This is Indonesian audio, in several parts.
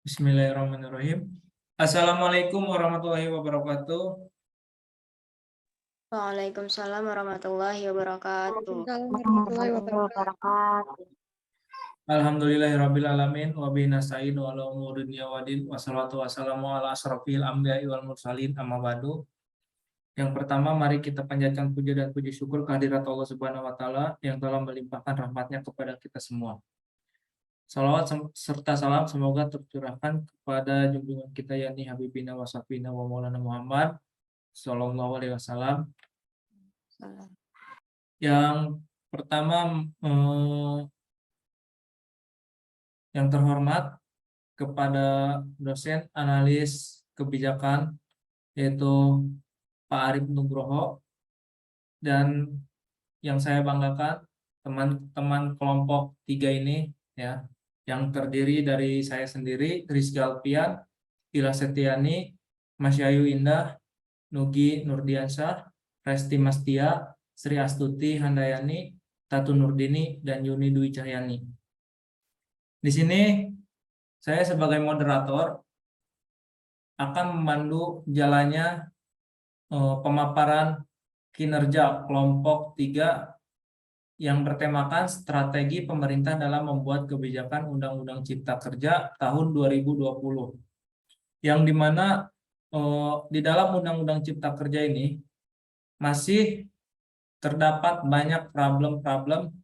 Bismillahirrahmanirrahim. Assalamualaikum warahmatullahi wabarakatuh. Waalaikumsalam warahmatullahi wabarakatuh. Waalaikumsalam warahmatullahi wabarakatuh. Alhamdulillahirabbil alamin wa bihi nasta'in wa ala umuri dunya waddin wassalatu wassalamu ala asrofil anbiya'i wal mursalin amma ba'du. Yang pertama, mari kita panjatkan puja dan puji syukur kehadirat Allah Subhanahu wa taala yang telah melimpahkan rahmatnya kepada kita semua. Salawat serta salam semoga tercurahkan kepada junjungan kita yakni Habibina wa Safina wa Maulana Muhammad sallallahu alaihi wasallam. Yang pertama, yang terhormat kepada dosen analis kebijakan yaitu Pak Arif Nugroho, dan yang saya banggakan teman-teman kelompok 3 ini ya, yang terdiri dari saya sendiri, Rizky Alfian, Ila Setiani, Mas Yayu Indah, Nugi Nurdiansyah, Resti Mastia, Sri Astuti Handayani, Tatu Nurdini, dan Yuni Dwi Cahyani. Di sini saya sebagai moderator akan memandu jalannya pemaparan kinerja kelompok 3 yang bertemakan strategi pemerintah dalam membuat kebijakan Undang-Undang Cipta Kerja tahun 2020. Yang dimana di dalam Undang-Undang Cipta Kerja ini masih terdapat banyak problem-problem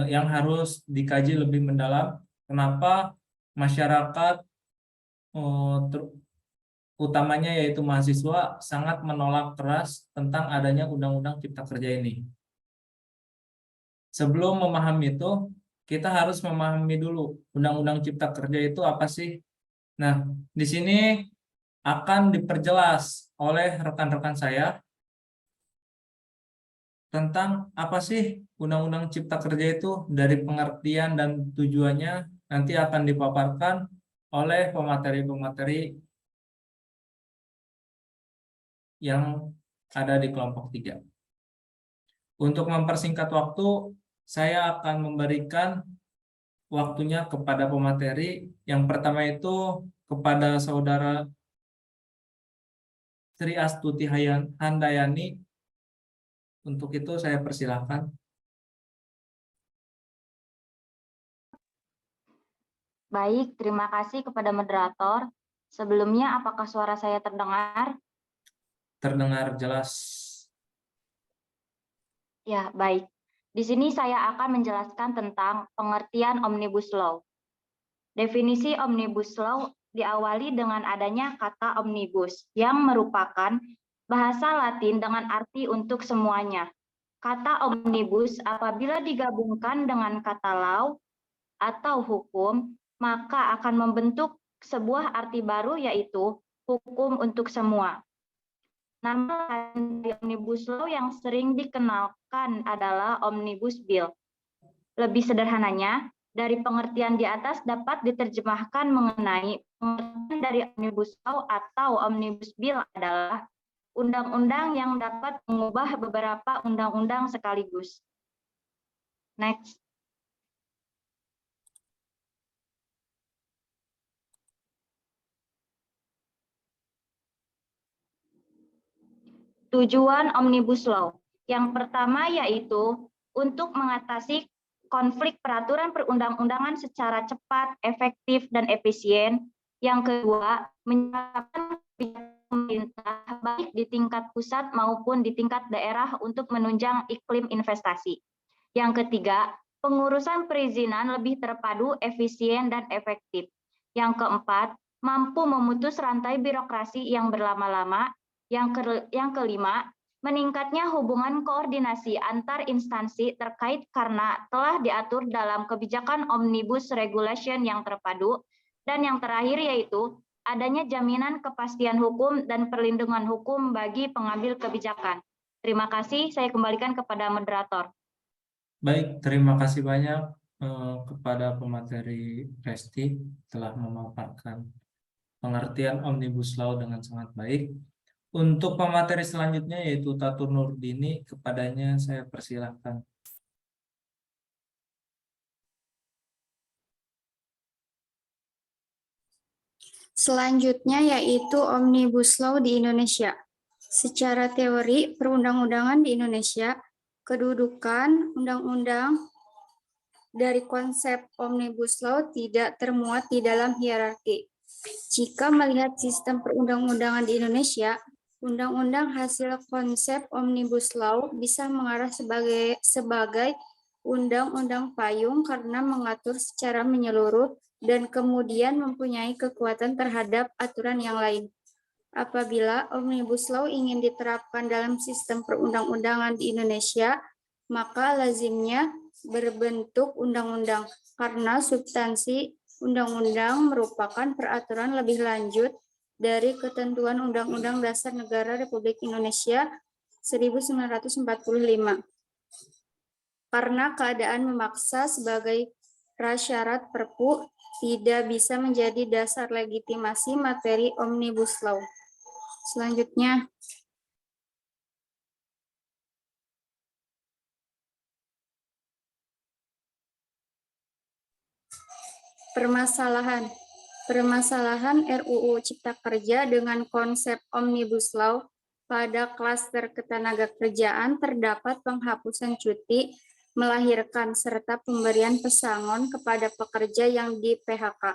yang harus dikaji lebih mendalam. Kenapa masyarakat utamanya yaitu mahasiswa sangat menolak keras tentang adanya Undang-Undang Cipta Kerja ini. Sebelum memahami itu, kita harus memahami dulu Undang-Undang Cipta Kerja itu apa sih. Nah, di sini akan diperjelas oleh rekan-rekan saya tentang apa sih Undang-Undang Cipta Kerja itu, dari pengertian dan tujuannya nanti akan dipaparkan oleh pemateri-pemateri yang ada di kelompok 3. Untuk mempersingkat waktu, saya akan memberikan waktunya kepada pemateri. Yang pertama itu kepada saudara Sri Astuti Handayani. Untuk itu saya persilahkan. Baik, terima kasih kepada moderator. Sebelumnya, apakah suara saya terdengar? Terdengar jelas. Ya, baik. Di sini saya akan menjelaskan tentang pengertian Omnibus Law. Definisi Omnibus Law diawali dengan adanya kata omnibus, yang merupakan bahasa Latin dengan arti untuk semuanya. Kata omnibus apabila digabungkan dengan kata law atau hukum, maka akan membentuk sebuah arti baru, yaitu hukum untuk semua. Nama dari Omnibus Law yang sering dikenalkan adalah Omnibus Bill. Lebih sederhananya, dari pengertian di atas dapat diterjemahkan mengenai pengertian dari Omnibus Law atau Omnibus Bill adalah undang-undang yang dapat mengubah beberapa undang-undang sekaligus. Next. Tujuan Omnibus Law. Yang pertama yaitu untuk mengatasi konflik peraturan perundang-undangan secara cepat, efektif, dan efisien. Yang kedua, menyiapkan pemerintah baik di tingkat pusat maupun di tingkat daerah untuk menunjang iklim investasi. Yang ketiga, pengurusan perizinan lebih terpadu, efisien, dan efektif. Yang keempat, mampu memutus rantai birokrasi yang berlama-lama. Yang kelima, meningkatnya hubungan koordinasi antar instansi terkait karena telah diatur dalam kebijakan Omnibus Regulation yang terpadu. Dan yang terakhir yaitu adanya jaminan kepastian hukum dan perlindungan hukum bagi pengambil kebijakan. Terima kasih, saya kembalikan kepada moderator. Baik, terima kasih banyak kepada pemateri Resti telah memaparkan pengertian Omnibus Law dengan sangat baik. Untuk pemateri selanjutnya yaitu Tatu Nurdini, kepadanya saya persilahkan. Selanjutnya yaitu Omnibus Law di Indonesia. Secara teori perundang-undangan di Indonesia, kedudukan undang-undang dari konsep Omnibus Law tidak termuat di dalam hierarki. Jika melihat sistem perundang-undangan di Indonesia, undang-undang hasil konsep Omnibus Law bisa mengarah sebagai undang-undang payung karena mengatur secara menyeluruh dan kemudian mempunyai kekuatan terhadap aturan yang lain. Apabila Omnibus Law ingin diterapkan dalam sistem perundang-undangan di Indonesia, maka lazimnya berbentuk undang-undang karena substansi undang-undang merupakan peraturan lebih lanjut dari ketentuan Undang-Undang Dasar Negara Republik Indonesia 1945. Karena keadaan memaksa sebagai prasyarat Perpu tidak bisa menjadi dasar legitimasi materi Omnibus Law. Selanjutnya, permasalahan RUU Cipta Kerja dengan konsep Omnibus Law pada klaster ketenagakerjaan terdapat penghapusan cuti, melahirkan serta pemberian pesangon kepada pekerja yang di PHK.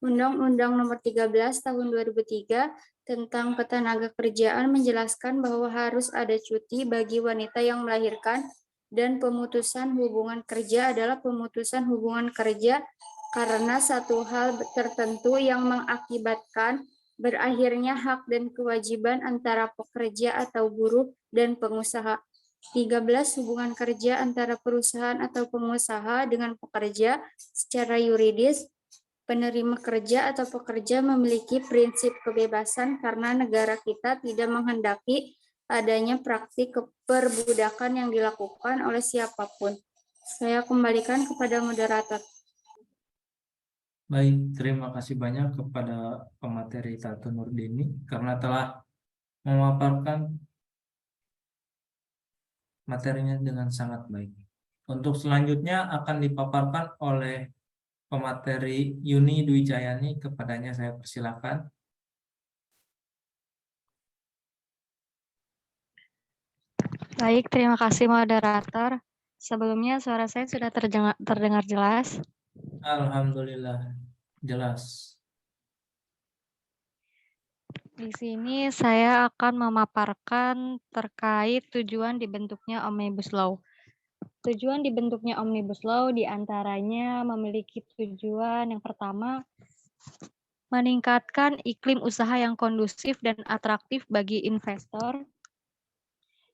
Undang-Undang Nomor 13 Tahun 2003 tentang Ketenagakerjaan menjelaskan bahwa harus ada cuti bagi wanita yang melahirkan dan pemutusan hubungan kerja adalah pemutusan hubungan kerja karena satu hal tertentu yang mengakibatkan berakhirnya hak dan kewajiban antara pekerja atau buruh dan pengusaha. 13. Hubungan kerja antara perusahaan atau pengusaha dengan pekerja secara yuridis. Penerima kerja atau pekerja memiliki prinsip kebebasan karena negara kita tidak menghendaki adanya praktik perbudakan yang dilakukan oleh siapapun. Saya kembalikan kepada moderator. Baik, terima kasih banyak kepada pemateri Tatu Nurdini karena telah memaparkan materinya dengan sangat baik. Untuk selanjutnya akan dipaparkan oleh pemateri Yuni Dwi Jayani, kepadanya saya persilakan. Baik, terima kasih moderator. Sebelumnya suara saya sudah terdengar jelas. Alhamdulillah, jelas. Di sini saya akan memaparkan terkait tujuan dibentuknya Omnibus Law. Tujuan dibentuknya Omnibus Law diantaranya memiliki tujuan yang pertama, meningkatkan iklim usaha yang kondusif dan atraktif bagi investor.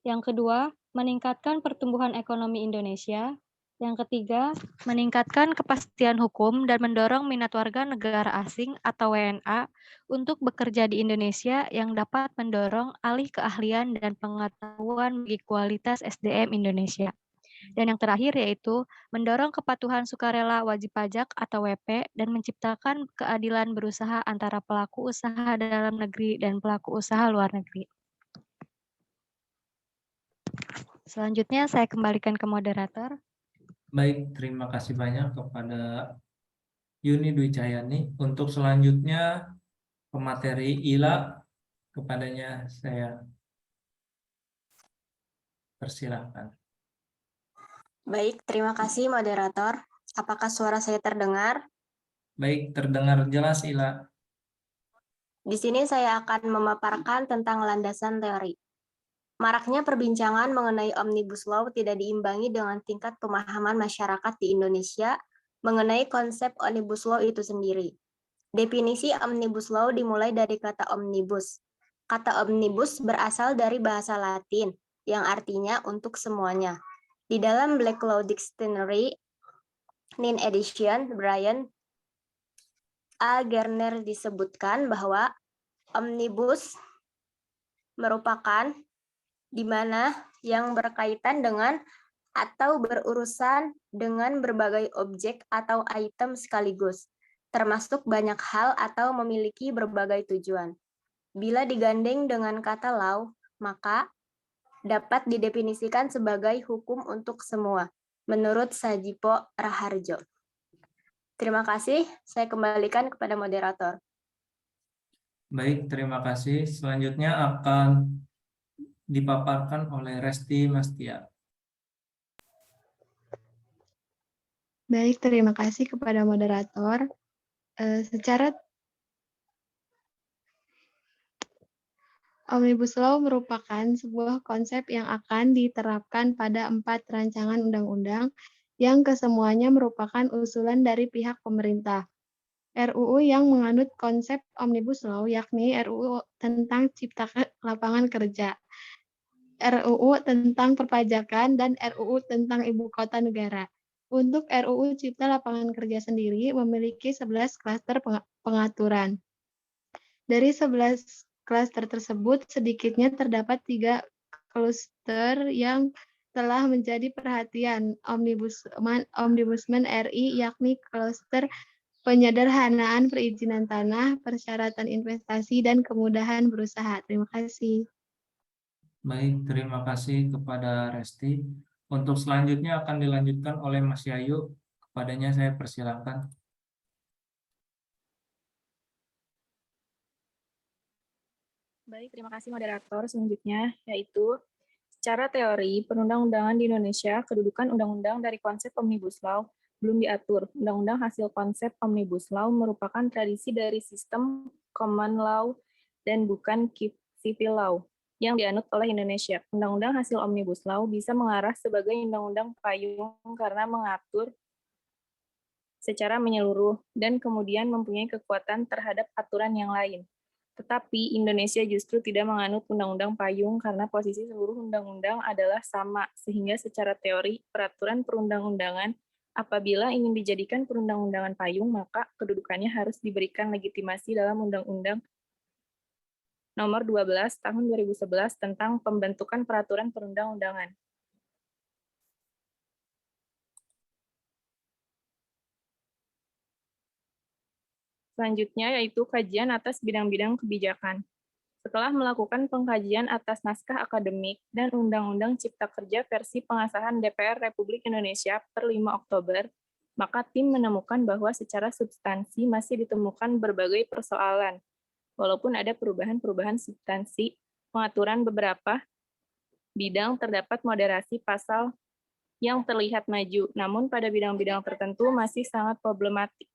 Yang kedua, meningkatkan pertumbuhan ekonomi Indonesia. Yang ketiga, meningkatkan kepastian hukum dan mendorong minat warga negara asing atau WNA untuk bekerja di Indonesia yang dapat mendorong alih keahlian dan pengetahuan bagi kualitas SDM Indonesia. Dan yang terakhir yaitu mendorong kepatuhan sukarela wajib pajak atau WP dan menciptakan keadilan berusaha antara pelaku usaha dalam negeri dan pelaku usaha luar negeri. Selanjutnya saya kembalikan ke moderator. Baik, terima kasih banyak kepada Yuni Dwi Cahyani. Untuk selanjutnya pemateri Ila, kepadanya saya persilakan. Baik, terima kasih moderator. Apakah suara saya terdengar? Baik, terdengar jelas Ila. Di sini saya akan memaparkan tentang landasan teori. Maraknya perbincangan mengenai Omnibus Law tidak diimbangi dengan tingkat pemahaman masyarakat di Indonesia mengenai konsep Omnibus Law itu sendiri. Definisi Omnibus Law dimulai dari kata omnibus. Kata omnibus berasal dari bahasa Latin yang artinya untuk semuanya. Di dalam Black Law Dictionary, Nin Edition, Brian A. Gerner disebutkan bahwa omnibus merupakan di mana yang berkaitan dengan atau berurusan dengan berbagai objek atau item sekaligus, termasuk banyak hal atau memiliki berbagai tujuan. Bila digandeng dengan kata law, maka dapat didefinisikan sebagai hukum untuk semua, menurut Sajipo Raharjo. Terima kasih, saya kembalikan kepada moderator. Baik, terima kasih. Selanjutnya akan dipaparkan oleh Resti Mastia. Baik, terima kasih kepada moderator. Secara Omnibus Law merupakan sebuah konsep yang akan diterapkan pada 4 rancangan undang-undang yang kesemuanya merupakan usulan dari pihak pemerintah. RUU yang menganut konsep Omnibus Law yakni RUU tentang Cipta Lapangan Kerja, RUU tentang perpajakan, dan RUU tentang Ibu Kota Negara. Untuk RUU Cipta Lapangan Kerja sendiri memiliki 11 klaster pengaturan. Dari 11 klaster tersebut, sedikitnya terdapat 3 klaster yang telah menjadi perhatian Ombudsman RI, yakni klaster penyederhanaan perizinan tanah, persyaratan investasi, dan kemudahan berusaha. Terima kasih. Baik, terima kasih kepada Resti. Untuk selanjutnya akan dilanjutkan oleh Mas Yayu. Kepadanya saya persilakan. Baik, terima kasih moderator. Selanjutnya yaitu secara teori perundang-undangan di Indonesia, kedudukan undang-undang dari konsep Omnibus Law belum diatur. Undang-undang hasil konsep Omnibus Law merupakan tradisi dari sistem common law dan bukan civil law yang dianut oleh Indonesia. Undang-undang hasil Omnibus Law bisa mengarah sebagai undang-undang payung karena mengatur secara menyeluruh dan kemudian mempunyai kekuatan terhadap aturan yang lain. Tetapi Indonesia justru tidak menganut undang-undang payung karena posisi seluruh undang-undang adalah sama, sehingga secara teori peraturan perundang-undangan apabila ingin dijadikan perundang-undangan payung, maka kedudukannya harus diberikan legitimasi dalam Undang-Undang Nomor 12 Tahun 2011 tentang pembentukan peraturan perundang-undangan. Selanjutnya yaitu kajian atas bidang-bidang kebijakan. Setelah melakukan pengkajian atas naskah akademik dan Undang-Undang Cipta Kerja versi pengesahan DPR Republik Indonesia per 5 Oktober, maka tim menemukan bahwa secara substansi masih ditemukan berbagai persoalan. Walaupun ada perubahan-perubahan substansi, pengaturan beberapa bidang terdapat moderasi pasal yang terlihat maju, namun pada bidang-bidang tertentu masih sangat problematik.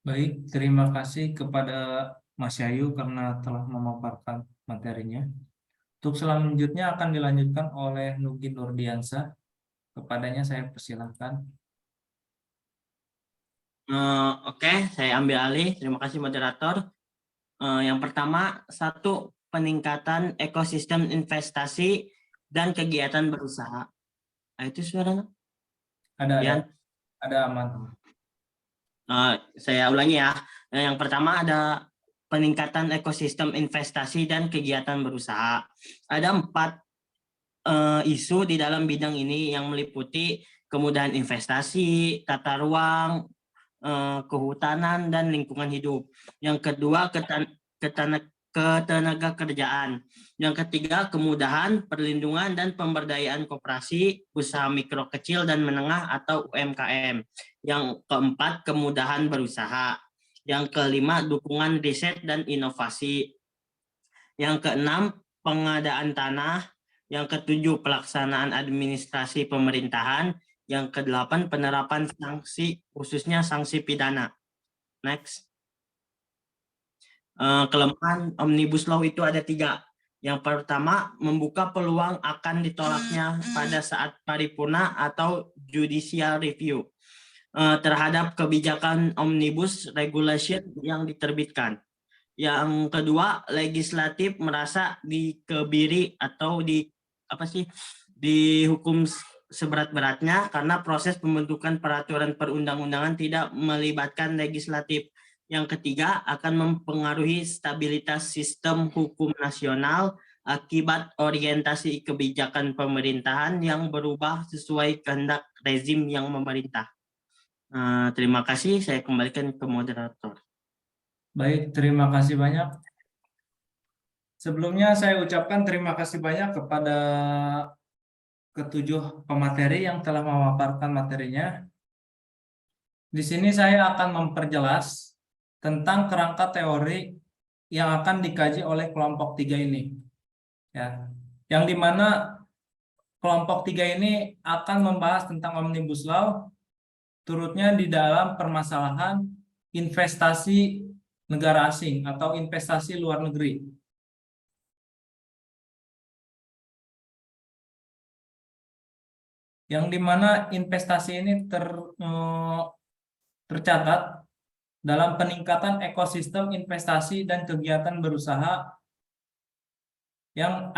Baik, terima kasih kepada Mas Yayu karena telah memaparkan materinya. Untuk selanjutnya akan dilanjutkan oleh Nugi Nurdiansyah. Kepadanya saya persilahkan. Oke, saya ambil alih. Terima kasih moderator. Yang pertama, satu, peningkatan ekosistem investasi dan kegiatan berusaha. Itu suaranya? Ada aman. Saya ulangi ya. Yang pertama ada peningkatan ekosistem investasi dan kegiatan berusaha. Ada 4 isu di dalam bidang ini yang meliputi kemudahan investasi, tata ruang, kehutanan, dan lingkungan hidup. Yang kedua, ketenaga kerjaan. Yang ketiga, kemudahan, perlindungan, dan pemberdayaan koperasi, usaha mikro kecil dan menengah atau UMKM. Yang keempat, kemudahan berusaha. Yang kelima, dukungan riset dan inovasi. Yang keenam, pengadaan tanah. Yang ketujuh, pelaksanaan administrasi pemerintahan. Yang kedelapan, penerapan sanksi, khususnya sanksi pidana. Next. Kelemahan Omnibus Law itu ada 3. Yang pertama, membuka peluang akan ditolaknya pada saat paripurna atau judicial review terhadap kebijakan Omnibus Regulation yang diterbitkan. Yang kedua, legislatif merasa dikebiri atau dihukum seberat-beratnya karena proses pembentukan peraturan perundang-undangan tidak melibatkan legislatif. Yang ketiga, akan mempengaruhi stabilitas sistem hukum nasional akibat orientasi kebijakan pemerintahan yang berubah sesuai kehendak rezim yang memerintah. Terima kasih, saya kembalikan ke moderator. Baik, terima kasih banyak. Sebelumnya saya ucapkan terima kasih banyak kepada ketujuh pemateri yang telah memaparkan materinya. Di sini saya akan memperjelas tentang kerangka teori yang akan dikaji oleh kelompok 3 ini. Ya, yang dimana kelompok 3 ini akan membahas tentang Omnibus Law, turutnya di dalam permasalahan investasi negara asing atau investasi luar negeri. Yang dimana investasi ini tercatat dalam peningkatan ekosistem investasi dan kegiatan berusaha yang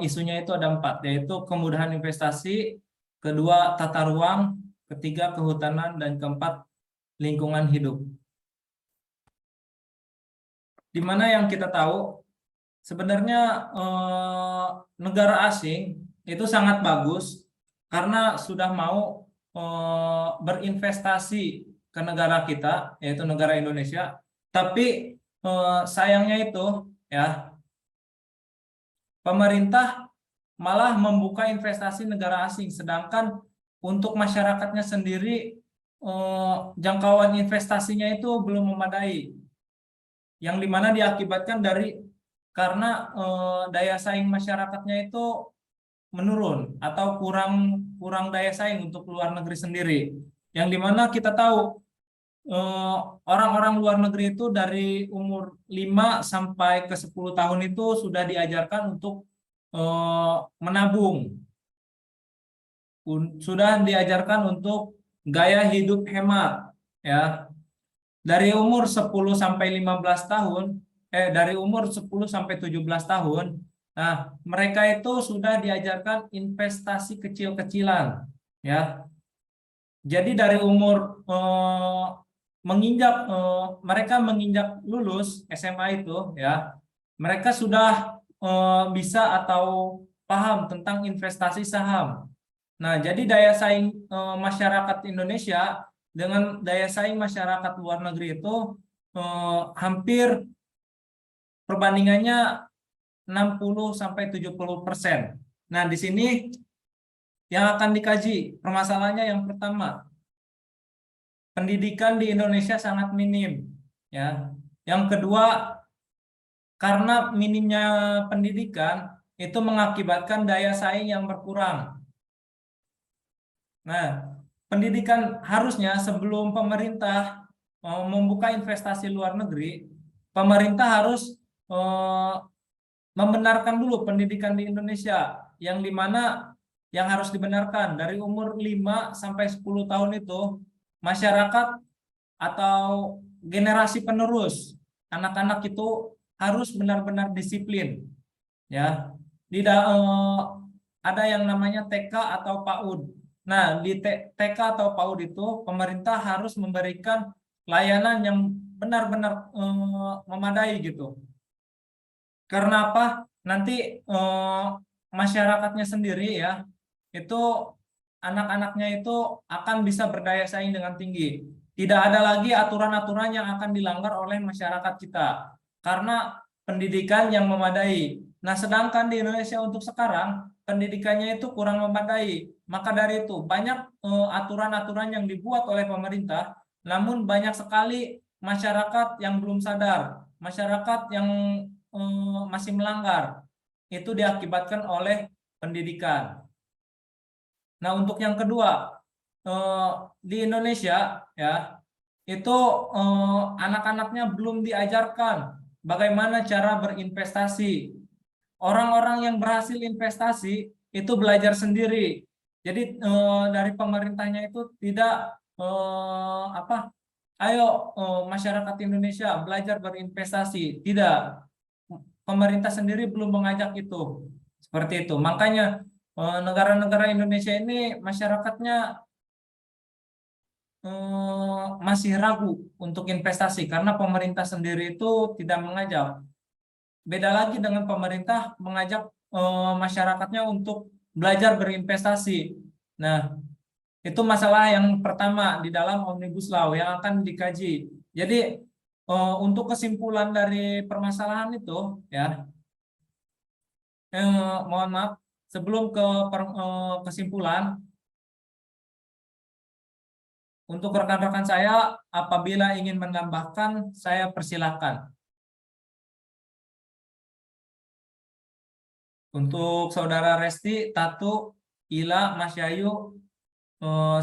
isunya itu ada 4, yaitu kemudahan investasi, kedua tata ruang, ketiga kehutanan, dan keempat lingkungan hidup. Di mana yang kita tahu sebenarnya negara asing itu sangat bagus karena sudah mau berinvestasi ke negara kita, yaitu negara Indonesia. Tapi sayangnya itu ya, pemerintah malah membuka investasi negara asing, sedangkan untuk masyarakatnya sendiri jangkauan investasinya itu belum memadai, yang dimana diakibatkan karena daya saing masyarakatnya itu menurun atau kurang daya saing untuk luar negeri sendiri, yang dimana kita tahu orang-orang luar negeri itu dari umur 5 sampai ke 10 tahun itu sudah diajarkan untuk menabung, sudah diajarkan untuk gaya hidup hemat, ya. Dari umur 10 sampai 15 tahun, dari umur 10 sampai 17 tahun, nah, mereka itu sudah diajarkan investasi kecil-kecilan, ya. Jadi dari umur mereka menginjak lulus SMA itu, ya, mereka sudah bisa atau paham tentang investasi saham. Nah, jadi daya saing masyarakat Indonesia dengan daya saing masyarakat luar negeri itu hampir perbandingannya 60-70%. Nah, di sini yang akan dikaji permasalahannya yang pertama, pendidikan di Indonesia sangat minim, ya. Yang kedua, karena minimnya pendidikan itu mengakibatkan daya saing yang berkurang. Nah, pendidikan harusnya sebelum pemerintah membuka investasi luar negeri, pemerintah harus membenarkan dulu pendidikan di Indonesia, yang dimana yang harus dibenarkan dari umur 5 sampai 10 tahun itu masyarakat atau generasi penerus anak-anak itu harus benar-benar disiplin, ya. Ada yang namanya TK atau PAUD. Nah, di TK atau PAUD itu pemerintah harus memberikan layanan yang benar-benar memadai gitu. Karena apa? Nanti masyarakatnya sendiri, ya, itu anak-anaknya itu akan bisa berdaya saing dengan tinggi. Tidak ada lagi aturan-aturan yang akan dilanggar oleh masyarakat kita karena pendidikan yang memadai. Nah, sedangkan di Indonesia untuk sekarang pendidikannya itu kurang memadai. Maka dari itu banyak aturan-aturan yang dibuat oleh pemerintah, namun banyak sekali masyarakat yang belum sadar, masyarakat yang masih melanggar. Itu diakibatkan oleh pendidikan. Nah, untuk yang kedua, di Indonesia, ya, itu anak-anaknya belum diajarkan bagaimana cara berinvestasi. Orang-orang yang berhasil investasi itu belajar sendiri. Jadi dari pemerintahnya itu tidak ayo masyarakat Indonesia belajar berinvestasi. Tidak. Pemerintah sendiri belum mengajak itu. Seperti itu. Makanya negara-negara Indonesia ini masyarakatnya masih ragu untuk investasi karena pemerintah sendiri itu tidak mengajak. Beda lagi dengan pemerintah mengajak masyarakatnya untuk belajar berinvestasi. Nah, itu masalah yang pertama di dalam Omnibus Law yang akan dikaji. Jadi untuk kesimpulan dari permasalahan itu, ya, mohon maaf, sebelum ke kesimpulan, untuk rekan-rekan saya, apabila ingin menambahkan, saya persilahkan. Untuk Saudara Resti, Tatu, Ila, Mas Yayu,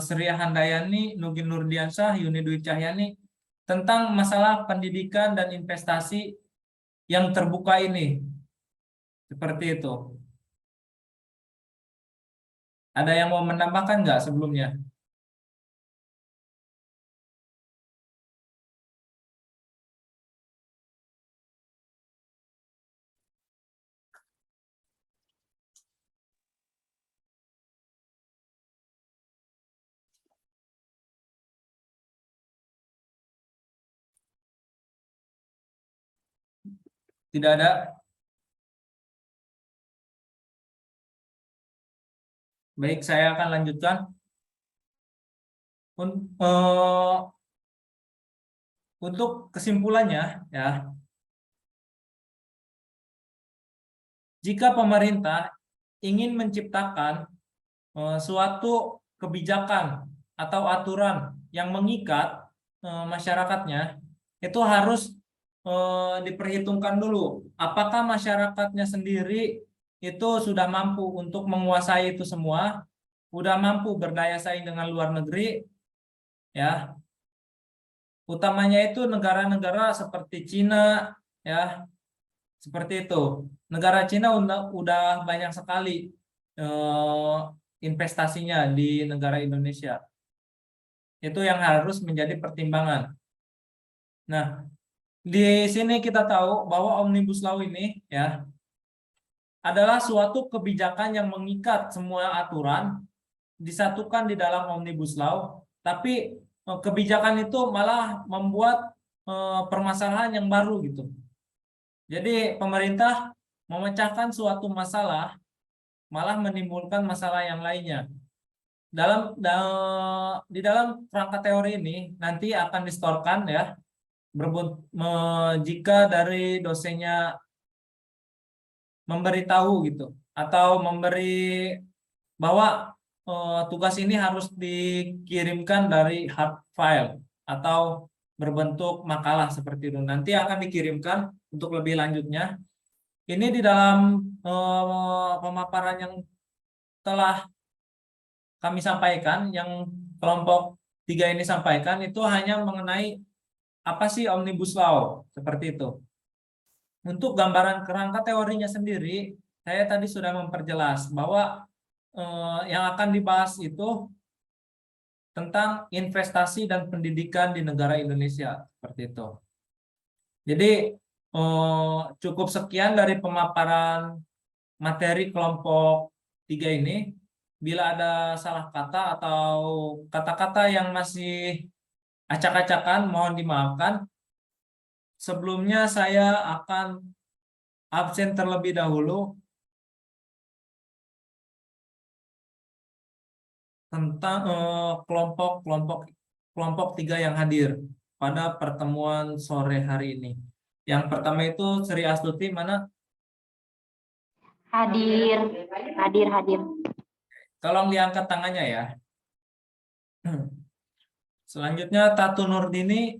Sri Handayani, Nugi Nurdiansah, Yuni Dwi Cahyani, tentang masalah pendidikan dan investasi yang terbuka ini. Seperti itu. Ada yang mau menambahkan nggak sebelumnya? Tidak ada? Baik, saya akan lanjutkan. Untuk kesimpulannya, ya, jika pemerintah ingin menciptakan suatu kebijakan atau aturan yang mengikat masyarakatnya, itu harus diperhitungkan dulu apakah masyarakatnya sendiri itu sudah mampu untuk menguasai itu semua, sudah mampu berdaya saing dengan luar negeri, ya. Utamanya itu negara-negara seperti Cina, ya, seperti itu. Negara Cina udah banyak sekali investasinya di negara Indonesia. Itu yang harus menjadi pertimbangan. Nah, di sini kita tahu bahwa Omnibus Law ini, ya, adalah suatu kebijakan yang mengikat semua aturan disatukan di dalam Omnibus Law, tapi kebijakan itu malah membuat permasalahan yang baru gitu. Jadi pemerintah memecahkan suatu masalah malah menimbulkan masalah yang lainnya. Di dalam kerangka teori ini nanti akan distorkan, ya, jika dari dosennya memberitahu gitu atau memberi bahwa tugas ini harus dikirimkan dari hard file atau berbentuk makalah seperti itu. Nanti akan dikirimkan untuk lebih lanjutnya. Ini di dalam pemaparan yang telah kami sampaikan, yang kelompok 3 ini sampaikan, itu hanya mengenai apa sih Omnibus Law, seperti itu. Untuk gambaran kerangka teorinya sendiri, saya tadi sudah memperjelas bahwa yang akan dibahas itu tentang investasi dan pendidikan di negara Indonesia, seperti itu. Jadi cukup sekian dari pemaparan materi kelompok 3 ini. Bila ada salah kata atau kata-kata yang masih acak-acakan, mohon dimaafkan. Sebelumnya saya akan absen terlebih dahulu tentang kelompok 3 yang hadir pada pertemuan sore hari ini. Yang pertama itu Sri Astuti, mana? Hadir. Tolong diangkat tangannya, ya. Selanjutnya Tatu Nurdini.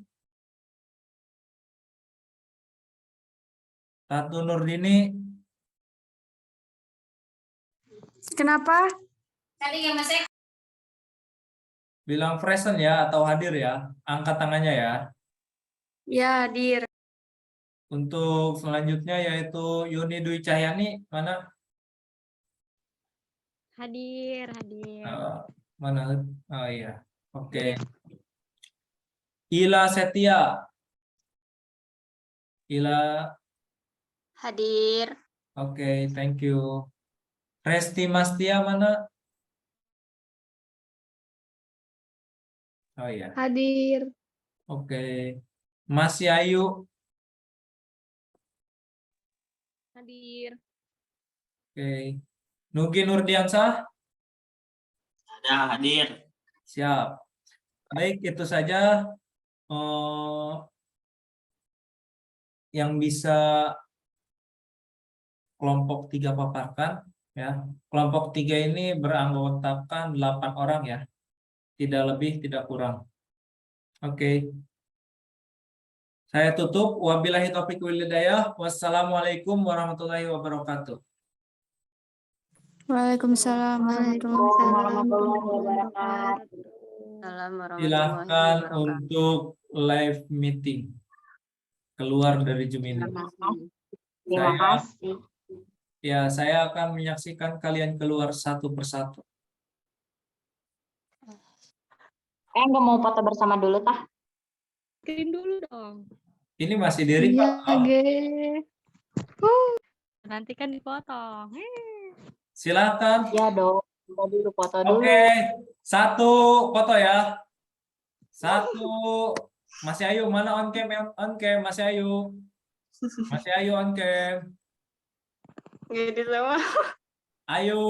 Kenapa? Bilang present ya atau hadir ya. Angkat tangannya ya. Ya, hadir. Untuk selanjutnya yaitu Yuni Dwi Cahyani, mana? Hadir. Mana? Oh iya. Oke. Ila Setia. Hadir. Oke, thank you. Resti Mastia, mana? Oh iya. Hadir. Oke. Mas Yayu. Hadir. Oke. Nugi Nurdiansah. Ada hadir. Siap. Baik, itu saja yang bisa kelompok 3 paparkan. Ya, kelompok 3 ini beranggotakan 8 orang ya. Tidak lebih, tidak kurang. Oke. Saya tutup. Wabillahi taufiq wal hidayah. Wassalamualaikum warahmatullahi wabarakatuh. Waalaikumsalam warahmatullahi Waalaikumsalam warahmatullahi wabarakatuh. Silahkan untuk live meeting. Keluar dari Zoom ini. Terima kasih. Ya, saya akan menyaksikan kalian keluar satu persatu. Nggak mau foto bersama dulu, tah? Screen dulu dong. Ini masih di Iya, record. Ge. Nanti kan dipotong. Silakan. Ya dong. Foto dulu, foto dulu. Oke, satu foto ya. Satu. Masih Ayu, mana on cam? On cam, Masih Ayu. Masih Ayu on cam. Jadi sama. Ayu.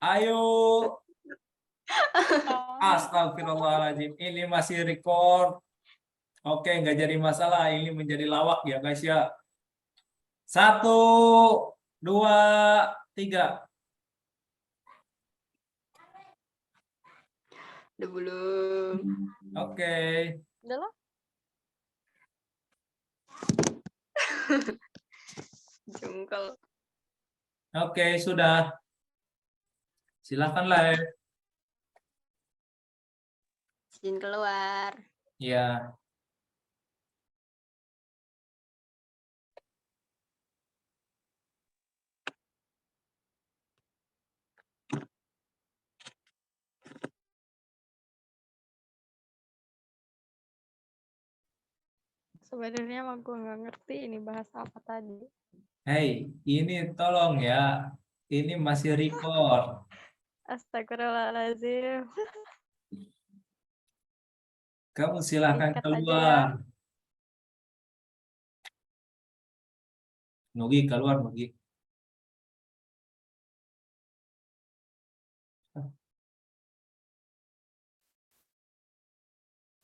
Ayu. Astagfirullahaladzim. Ini masih record. Oke, nggak jadi masalah. Ini menjadi lawak ya guys ya. 1, 2, 3. Udah belum. Oke. Udah lah. Jengkel. Oke, sudah. Silakan live. Izin keluar. Ya. Sebenarnya mah gue nggak ngerti ini bahasa apa tadi. Hey, ini tolong ya. Ini masih record. Astagfirullahaladzim. Kamu silakan Dikat aja keluar. ya. Nugi keluar, Nugi.